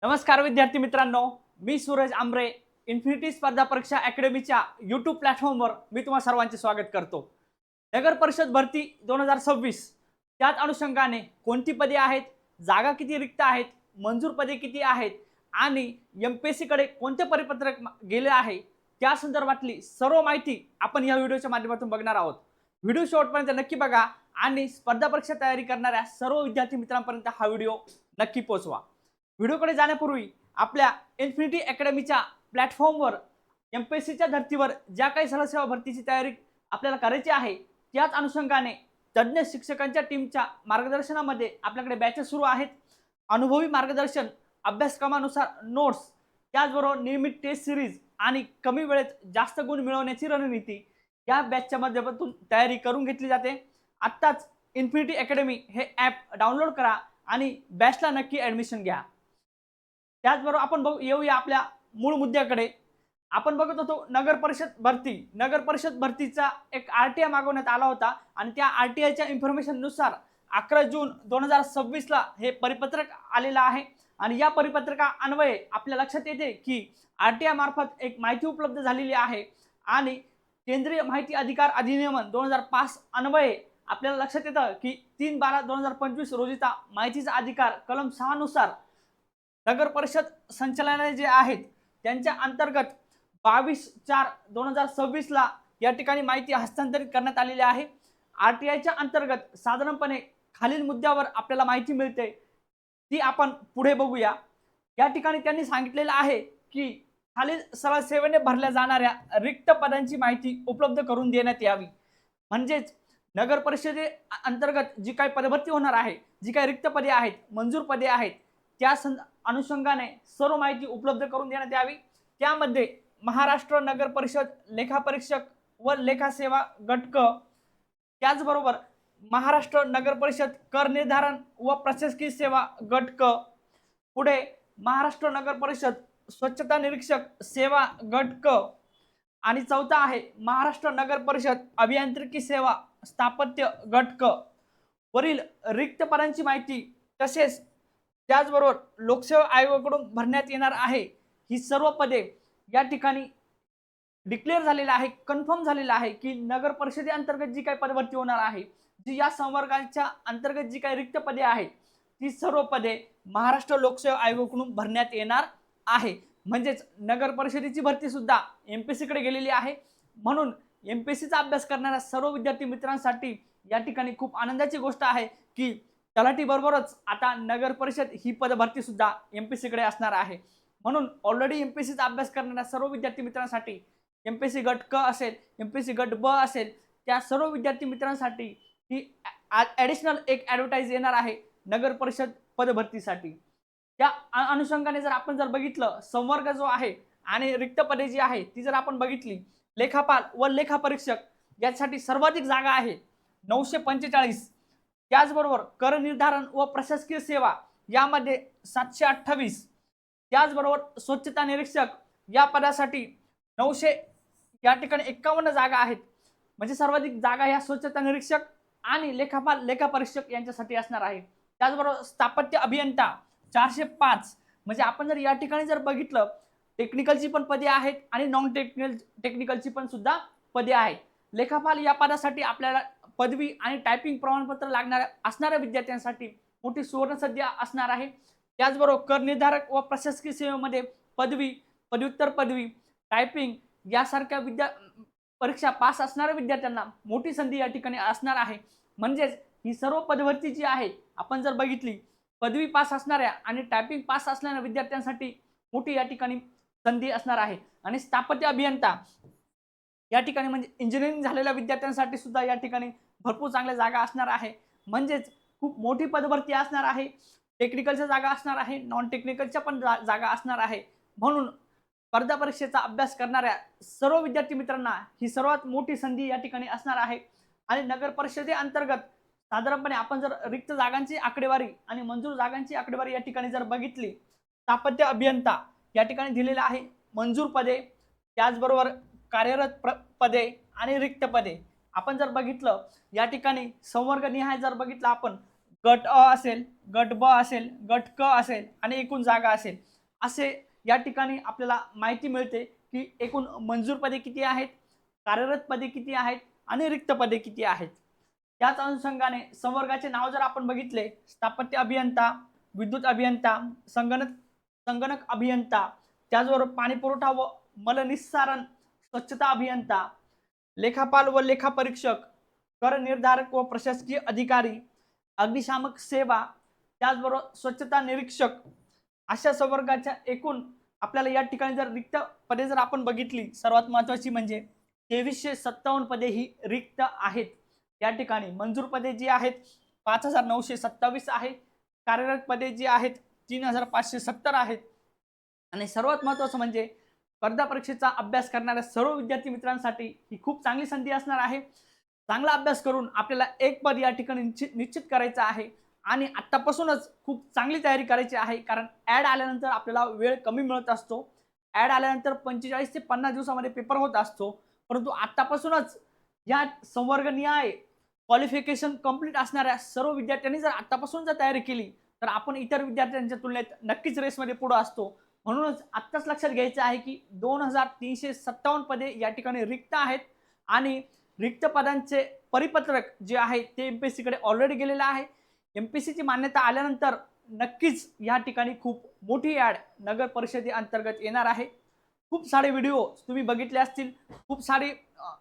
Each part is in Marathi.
नमस्कार विद्यार्थी मित्रांनो, मी सूरज आमरे इन्फिनिटी स्पर्धा परीक्षा अकॅडमीच्या यूट्यूब प्लॅटफॉर्मवर मी तुम्हा सर्वांचे स्वागत करतो। नगर परिषद भरती 2026 त्याच अनुषंगाने कोणती पदे आहेत, जागा किती रिक्त आहेत, मंजूर पदे किती आहेत आणि एमपीएससी कडे कोणते परिपत्रक गेले आहे त्या संदर्भातली सर्व माहिती आपण या व्हिडिओच्या माध्यमातून बघणार आहोत। व्हिडिओ शेवटपर्यंत नक्की बघा आणि स्पर्धा परीक्षा तयारी करणाऱ्या सर्व विद्यार्थी मित्रांपर्यंत हा व्हिडिओ नक्की पोहोचवा। व्हिडिओकडे जाण्यापूर्वी आपल्या इन्फिनिटी अकॅडमीच्या प्लॅटफॉर्मवर एमपीएससीच्या धर्तीवर ज्या काही सरसेवा भरतीची तयारी आपल्याला करायची आहे त्याच अनुषंगाने तज्ञ शिक्षकांच्या टीमच्या मार्गदर्शनामध्ये आपल्याकडे बॅचेस सुरू आहेत। अनुभवी मार्गदर्शन, अभ्यासक्रमानुसार नोट्स, त्याचबरोबर नियमित टेस्ट सिरीज आणि कमी वेळेत जास्त गुण मिळवण्याची रणनीती या बॅचच्या माध्यमातून तयारी करून घेतली जाते। आत्ताच इन्फिनिटी अकॅडमी हे ॲप डाउनलोड करा आणि बॅचला नक्की ॲडमिशन घ्या। त्याचबरोबर आपण येऊया आपल्या मूळ मुद्द्याकडे। आपण बघत होतो नगर परिषद भरतीचा एक आरटीआय मागवण्यात आला होता आणि त्या आरटीआयच्या इन्फॉर्मेशन नुसार 11 जून 2026 ला हे परिपत्रक आलेलं आहे आणि या परिपत्रका अन्वये आपल्या लक्षात येते की आरटीआय मार्फत एक माहिती उपलब्ध झालेली आहे आणि केंद्रीय माहिती अधिकार अधिनियम 2005 अन्वये आपल्याला लक्षात येतं की 3/12/2025 रोजीचा माहितीचा अधिकार कलम 6 नुसार नगर परिषद संचालनालय जे आहेत त्यांच्या अंतर्गत 22/4/2026 ला या ठिकाणी माहिती हस्तांतरित करण्यात आलेली आहे। आरटीआयच्या अंतर्गत साधारणपणे खालील मुद्द्यावर आपल्याला माहिती मिळते ती आपण पुढे बघूया। या ठिकाणी त्यांनी सांगितलेलं आहे की खालील सरळ सेवेने भरल्या जाणाऱ्या रिक्त पदांची माहिती उपलब्ध करून देण्यात यावी। म्हणजेच नगर परिषदे अंतर्गत जी काही पदभरती होणार आहे, जी काही रिक्त पदे आहेत, मंजूर पदे आहेत, त्या अनुषंगाने सर्व माहिती उपलब्ध करून देण्यात यावी। त्यामध्ये महाराष्ट्र नगर परिषद लेखापरीक्षक व लेखा सेवा गट क, त्याचबरोबर महाराष्ट्र नगर परिषद कर निर्धारण व प्रशासकीय सेवा गट क, पुढे महाराष्ट्र नगर परिषद स्वच्छता निरीक्षक सेवा गट क आणि चौथा आहे महाराष्ट्र नगर परिषद अभियांत्रिकी सेवा स्थापत्य गट क। वरील रिक्त पदांची माहिती तसेच त्याचबरोबर लोकसेवा आयोगाकडून भरण्यात येणार आहे ही सर्व पदे या ठिकाणी डिक्लेअर झालेलं आहे, कन्फर्म झालेलं आहे की नगर परिषदे अंतर्गत जी काही पदभरती होणार आहे, जी या संवर्गाच्या अंतर्गत जी काही रिक्त पदे आहेत ती सर्व पदे महाराष्ट्र लोकसेवा आयोगाकडून भरण्यात येणार आहे। म्हणजेच नगर परिषदेची भरती सुद्धा एमपीएससी कडे गेलेली आहे। म्हणून एमपीएससीचा अभ्यास करणाऱ्या सर्व विद्यार्थी मित्रांसाठी या ठिकाणी खूप आनंदाची गोष्ट आहे की तलाठी बरोबरच आता नगर परिषद ही पदभरती सुद्धा एमपीएससी कडे असणार आहे। म्हणून ऑलरेडी एमपीएससीचा अभ्यास करणाऱ्या सर्व विद्यार्थी मित्रांसाठी एमपीएससी गट क असेल, एमपीएससी गट ब असेल, त्या सर्व विद्यार्थी मित्रांसाठी ही ॲडिशनल एक ॲडव्हर्टाइज येणार आहे नगर परिषद पदभरतीसाठी। त्या अनुषंगाने जर आपण बघितलं संवर्ग जो आहे आणि रिक्त पदे जी आहे ती जर आपण बघितली, लेखापाल व लेखापरीक्षक यासाठी सर्वाधिक जागा आहे 945, त्याचबरोबर कर निर्धारण व प्रशासकीय सेवा यामध्ये 728, त्याचबरोबर स्वच्छता निरीक्षक या पदासाठी 900 या ठिकाणी 51 जागा आहेत। म्हणजे सर्वाधिक जागा ह्या स्वच्छता निरीक्षक आणि लेखापाल लेखापरीक्षक यांच्यासाठी असणार आहे। त्याचबरोबर स्थापत्य अभियंता 405, म्हणजे आपण जर या ठिकाणी जर बघितलं टेक्निकलची पण पदे आहेत आणि नॉन टेक्निकलची पण सुद्धा पदे आहेत। लेखापाल या पदासाठी आपल्याला पदवी आणि टायपिंग प्रमाणपत्र असणाऱ्या विद्यार्थ्यांसाठी मोठी सुवर्ण संधी असणार आहे। त्याचबरोबर कर निर्धारक व प्रशासकीय सेवेमध्ये पदवी, पदव्युत्तर पदवी, टायपिंग यासारख्या परीक्षा पास असणाऱ्या विद्यार्थ्यांना मोठी संधी या ठिकाणी असणार आहे। म्हणजेच ही सर्व पदभरती जी आहे आपण जर बघितली पदवी पास असणाऱ्या आणि टायपिंग पास असणाऱ्या विद्यार्थ्यांसाठी मोठी या ठिकाणी संधी असणार आहे। आणि स्थापत्य अभियंता या ठिकाणी म्हणजे इंजिनिअरिंग झालेल्या विद्यार्थ्यांसाठी सुद्धा या ठिकाणी भरपूर चांगल्या जागा असणार आहे। म्हणजेच खूप मोठी पदभरती असणार आहे, टेक्निकलच्या जागा असणार आहे, नॉन टेक्निकलच्या पण जागा असणार आहे। म्हणून स्पर्धा परीक्षेचा अभ्यास करणाऱ्या सर्व विद्यार्थी मित्रांना ही सर्वात मोठी संधी या ठिकाणी असणार आहे। आणि नगर परिषदे अंतर्गत साधारणपणे आपण जर रिक्त जागांची आकडेवारी आणि मंजूर जागांची आकडेवारी या ठिकाणी जर बघितली, स्थापत्य अभियंता या ठिकाणी दिलेलं आहे मंजूर पदे, त्याचबरोबर कार्यरत पदे आणि रिक्त पदे आपण जर बघितलं या ठिकाणी संवर्ग निहाय जर बघितलं आपण गट अ असेल, गट ब असेल, गट क असेल आणि एकूण जागा असेल असे या ठिकाणी आपल्याला माहिती मिळते की एकूण मंजूर पदे किती आहेत, कार्यरत पदे किती आहेत आणि रिक्त पदे किती आहेत। त्याच अनुषंगाने संवर्गाचे नाव जर आपण बघितले, स्थापत्य अभियंता, विद्युत अभियंता, संगणक अभियंता, त्याचबरोबर पाणी पुरवठा व मलनिस्सारण स्वच्छता अभियंता, लेखापाल व लेखापरीक्षक, कर निर्धारक व प्रशासकीय अधिकारी, अग्निशामक सेवा, त्याचबरोबर स्वच्छता निरीक्षक, अशा संवर्गाच्या एकूण आपल्याला या ठिकाणी जर रिक्त पदे जर आपण बघितली, सर्वात महत्त्वाची म्हणजे 2357 पदे ही रिक्त आहेत। या ठिकाणी मंजूर पदे जी आहेत 5927 आहे, कार्यरत पदे जी आहेत 3570 आहेत आणि सर्वात महत्त्वाचं म्हणजे स्पर्धा परीक्षेचा अभ्यास करणाऱ्या सर्व विद्यार्थी मित्रांसाठी ही खूप चांगली संधी असणार आहे। चांगला अभ्यास करून आपल्याला एक पद या ठिकाणी निश्चित करायचं आहे आणि आत्तापासूनच खूप चांगली तयारी करायची आहे, कारण ॲड आल्यानंतर आपल्याला वेळ कमी मिळत असतो। ॲड आल्यानंतर 45 ते 50 दिवसामध्ये पेपर होत असतो, परंतु आत्तापासूनच या संवर्गनिहाय क्वालिफिकेशन कंप्लीट असणाऱ्या सर्व विद्यार्थ्यांनी जर आत्तापासून जर तयारी केली तर आपण इतर विद्यार्थ्यांच्या तुलनेत नक्कीच रेसमध्ये पुढे असतो। म्हणूनच आत्ताच लक्षात घ्यायचं आहे की 2357 पदे या ठिकाणी रिक्त आहेत आणि रिक्त पदांचे परिपत्रक जे आहे ते एमपीएससी कडे ऑलरेडी गेलेलं आहे। एमपीएससी ची मान्यता आल्यानंतर नक्कीच या ठिकाणी खूप मोठी ॲड नगर परिषदे अंतर्गत येणार आहे। खूप सारे व्हिडिओ तुम्ही बघितले असतील, खूप सारे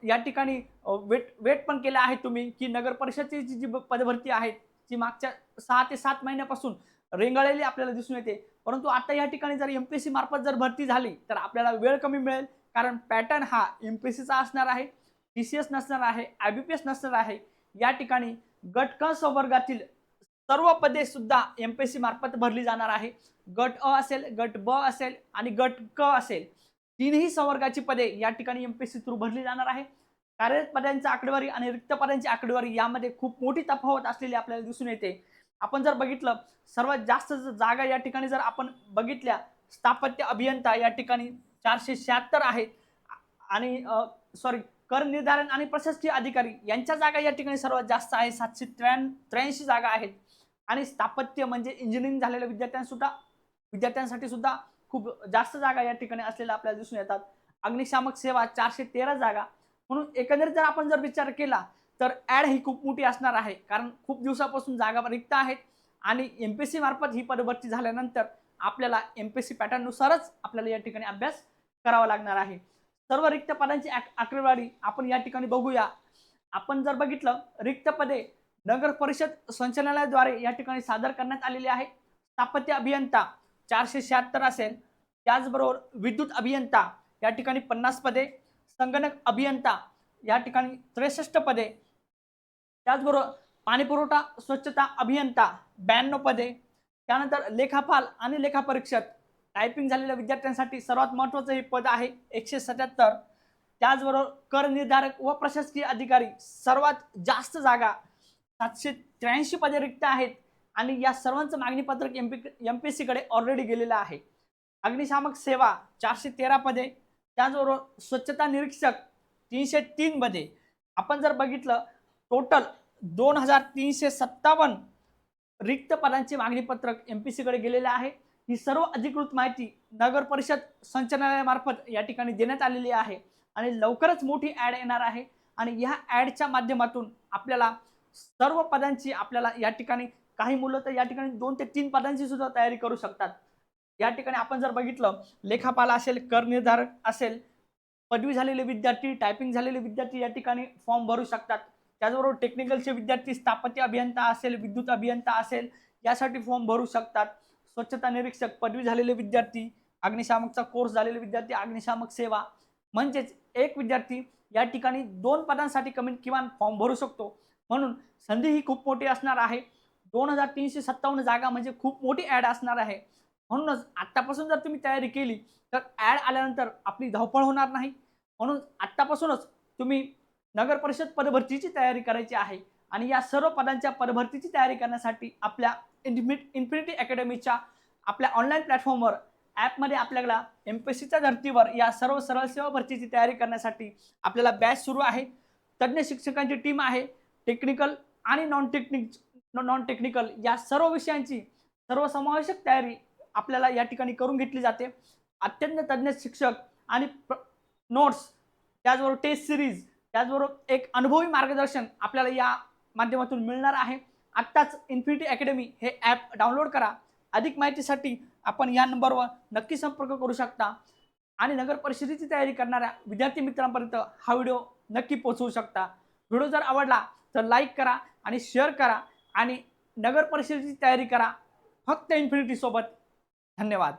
या ठिकाणी वेट पण केले आहे तुम्ही की नगर परिषदेची जी पदभरती आहे ती मागच्या 6 ते 7 महिन्यापासून रेंगाळलेली आपल्याला दिसून येते, परंतु आता या ठिकाणी जर एमपीएससी मार्फत जर भरती झाली तर आपल्याला वेळ कमी मिळेल, कारण पॅटर्न हा एमपीएससीचा असणार आहे, टीसीएस नसणार आहे, आयबीपीएस नसणार आहे। या ठिकाणी गट क संवर्गातील सर्व पदे सुद्धा एमपीएससी मार्फत भरली जाणार आहे। गट अ असेल, गट ब असेल आणि गट क असेल, तीनही संवर्गाची पदे या ठिकाणी एमपीएससी थ्रू भरली जाणार आहे। कार्यरत पदांची आकडेवारी आणि रिक्त पदांची आकडेवारी यामध्ये खूप मोठी तफावत असलेली आपल्याला दिसून येते। आपण जर बघितलं, सर्वात जास्त जागा या ठिकाणी जर आपण बघितल्या, स्थापत्य अभियंता या ठिकाणी 476 आहेत आणि कर निर्धारण आणि प्रशासकीय अधिकारी यांच्या जागा या ठिकाणी सर्वात जास्त आहे, 783 जागा आहेत आणि स्थापत्य म्हणजे इंजिनिअरिंग झालेल्या विद्यार्थ्यांसाठी सुद्धा खूप जास्त जागा या ठिकाणी असलेल्या आपल्याला दिसून येतात। अग्निशामक सेवा 413 जागा। म्हणून एकंदरीत जर आपण विचार केला तर ॲड ही खूप मोठी असणार आहे, कारण खूप दिवसापासून जागा रिक्त आहेत आणि एमपीएससी मार्फत ही पदभरती झाल्यानंतर आपल्याला एमपीएससी पॅटर्न नुसारच आपल्याला या ठिकाणी अभ्यास करावा लागणार आहे। सर्व रिक्त पदांची आकडेवारी आपण या ठिकाणी बघूया। आपण जर बघितलं, रिक्त पदे नगर परिषद संचालनालयाद्वारे या ठिकाणी सादर करण्यात आलेली आहे। स्थापत्य अभियंता 476 असेल, त्याचबरोबर विद्युत अभियंता या ठिकाणी 50 पदे, संगणक अभियंता या ठिकाणी 63 पदे, त्याचबरोबर पाणी पुरवठा स्वच्छता अभियंता 92 पदे, त्यानंतर लेखापाल आणि लेखापरीक्षक टायपिंग झालेल्या विद्यार्थ्यांसाठी सर्वात महत्त्वाचं हे पद आहे 177, त्याचबरोबर कर निर्धारक व प्रशासकीय अधिकारी सर्वात जास्त जागा 783 पदे रिक्त आहेत आणि या सर्वांचं मागणी पत्रक एमपीएससी कडे ऑलरेडी गेलेलं आहे। अग्निशामक सेवा 413 पदे, त्याचबरोबर स्वच्छता निरीक्षक 303 पदे। आपण जर बघितलं, टोटल 2357 रिक्त पदांची मागणी पत्रक एमपीएससी कडे गेलेले आहे। ही सर्व अधिकृत माहिती नगर परिषद संचालनालयामार्फत या ठिकाणी देण्यात आलेली आहे आणि लवकरच मोठी ॲड येणार आहे आणि या ॲडच्या माध्यमातून आपल्याला सर्व पदांची आपल्याला या ठिकाणी काही मुलं तर या ठिकाणी 2 ते 3 पदांची सुद्धा तयारी करू शकतात। या ठिकाणी आपण जर बघितलं, लेखापाल असेल, कर निर्धारक असेल, पदवी झालेले विद्यार्थी, टायपिंग झालेले विद्यार्थी या ठिकाणी फॉर्म भरू शकतात। त्याचबरोबर टेक्निकलचे विद्यार्थी, स्थापत्य अभियंता असेल, विद्युत अभियंता असेल, यासाठी फॉर्म भरू शकतात। स्वच्छता निरीक्षक, पदवी झालेले विद्यार्थी, अग्निशामकचा कोर्स झालेले विद्यार्थी, अग्निशामक सेवा, म्हणजेच एक विद्यार्थी या ठिकाणी 2 पदांसाठी किमान फॉर्म भरू शकतो। म्हणून संधी ही खूप मोठी असणार आहे। 2357 जागा म्हणजे खूप मोठी ॲड असणार आहे। म्हणूनच आत्तापासून जर तुम्ही तयारी केली तर ॲड आल्यानंतर आपली धावपळ होणार नाही। म्हणून आत्तापासूनच तुम्ही नगर परिषद पदभरतीची तयारी करायची आहे आणि या सर्व पदांच्या पदभरतीची तयारी करण्यासाठी आपल्या इन्फिनिटी अकॅडमीच्या आपल्या ऑनलाईन प्लॅटफॉर्मवर ॲपमध्ये आपल्याला एमपीएससीच्या धर्तीवर या सर्व सरळ सेवा भरतीची तयारी करण्यासाठी आपल्याला बॅच सुरू आहे। तज्ज्ञ शिक्षकांची टीम आहे। टेक्निकल आणि नॉन टेक्निकल या सर्व विषयांची सर्वसमावेशक तयारी आपल्याला या ठिकाणी करून घेतली जाते। अत्यंत तज्ज्ञ शिक्षक आणि नोट्स, त्याचबरोबर टेस्ट सिरीज, त्याचबरोबर एक अनुभवी मार्गदर्शन आपल्याला या माध्यमातून मिळणार आहे। आत्ताच इन्फिनिटी अकॅडमी हे ॲप डाउनलोड करा। अधिक माहितीसाठी आपण या नंबरवर नक्की संपर्क करू शकता आणि नगर परिषदेची तयारी करणाऱ्या विद्यार्थी मित्रांपर्यंत हा व्हिडिओ नक्की पोहोचवू शकता। व्हिडिओ जर आवडला तर लाईक करा आणि शेअर करा आणि नगर परिषदेची तयारी करा फक्त इन्फिनिटी सोबत। धन्यवाद।